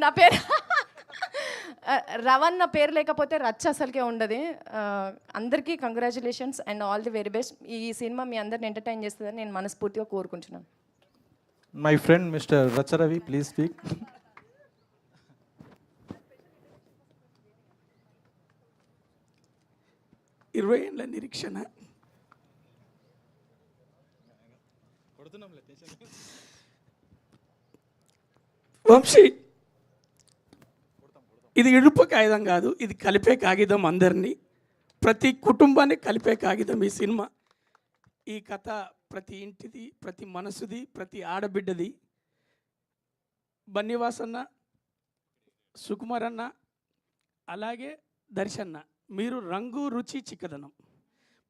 నా పేరు రవణ పేరు లేకపోతే రచ్చ అసలుకే ఉండదు. అందరికీ congratulations and all the very best. ఈ సినిమా మీ అందరిని ఎంటర్టైన్ చేస్తుందని నేను మనస్ఫూర్తిగా కోరుకుంటున్నాను. My friend mister Racha Ravi please speak. 20 ఏళ్ళ నిరీక్షణ, వంశీ ఇది ఇడుపు కాగితం కాదు, ఇది కలిపే కాగితం. అందరినీ, ప్రతి కుటుంబాన్ని కలిపే కాగితం ఈ సినిమా. ఈ కథ ప్రతి ఇంటిది, ప్రతి మనసుది, ప్రతి ఆడబిడ్డది. బన్నీవాసన్న, సుకుమార్ అన్న, అలాగే దర్శన్న, మీరు రంగు రుచి చిక్కదనం,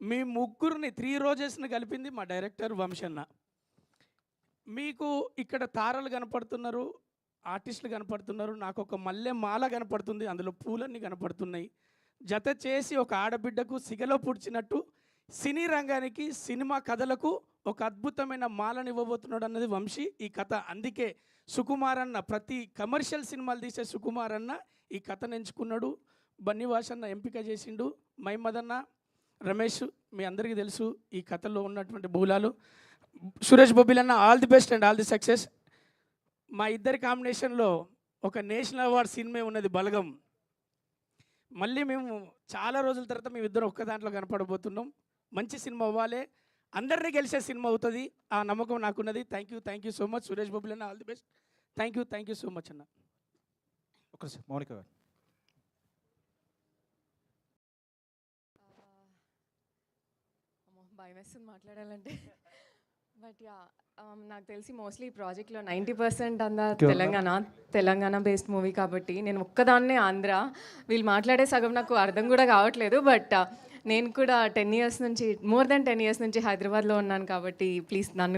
మీ ముగ్గురిని 3 రోజెస్ని కలిపింది మా డైరెక్టర్ వంశన్న. మీకు ఇక్కడ తారలు కనపడుతున్నారు, ఆర్టిస్టులు కనపడుతున్నారు, నాకు ఒక మల్లె మాల కనపడుతుంది, అందులో పూలన్నీ కనపడుతున్నాయి. జత చేసి ఒక ఆడబిడ్డకు సిగలో పుడిచినట్టు సినీ రంగానికి, సినిమా కథలకు ఒక అద్భుతమైన మాలను ఇవ్వబోతున్నాడు అన్నది వంశీ ఈ కథ. అందుకే సుకుమార్ అన్న, ప్రతి కమర్షియల్ సినిమాలు తీసే సుకుమార్ అన్న ఈ కథను ఎంచుకున్నాడు. బన్నీవాసన్న ఎంపిక చేసిండు. మైమదన్న, రమేష్ మీ అందరికీ తెలుసు ఈ కథలో ఉన్నటువంటి మూలాలు. సురేష్ బొబ్బిలన్న, all the best and all the success. మా ఇద్దరి కాంబినేషన్లో ఒక నేషనల్ అవార్డ్ సినిమా ఉన్నది, బలగం. మళ్ళీ మేము చాలా రోజుల తర్వాత మేమిద్దరం ఒక్క దాంట్లో కనపడబోతున్నాం. మంచి సినిమా అవ్వాలి, అందరినీ గెలిచే సినిమా అవుతుంది, ఆ నమ్మకం నాకున్నది. Thank you so much Suresh బొబ్బిలన్న, all the best. Thank you so much అన్న. ఒకసారి మౌనిక గారు. భయం వేస్తుంది మాట్లాడాలంటే. బట్ యా, నాకు తెలిసి మోస్ట్లీ ఈ ప్రాజెక్ట్లో 90% అంతా తెలంగాణ బేస్డ్ మూవీ కాబట్టి నేను ఒక్కదాన్నే ఆంధ్ర. వీళ్ళు మాట్లాడే సగం నాకు అర్థం కూడా కావట్లేదు. బట్ నేను కూడా 10 years నుంచి, మోర్ దెన్ 10 years నుంచి హైదరాబాద్లో ఉన్నాను కాబట్టి ప్లీజ్ నన్ను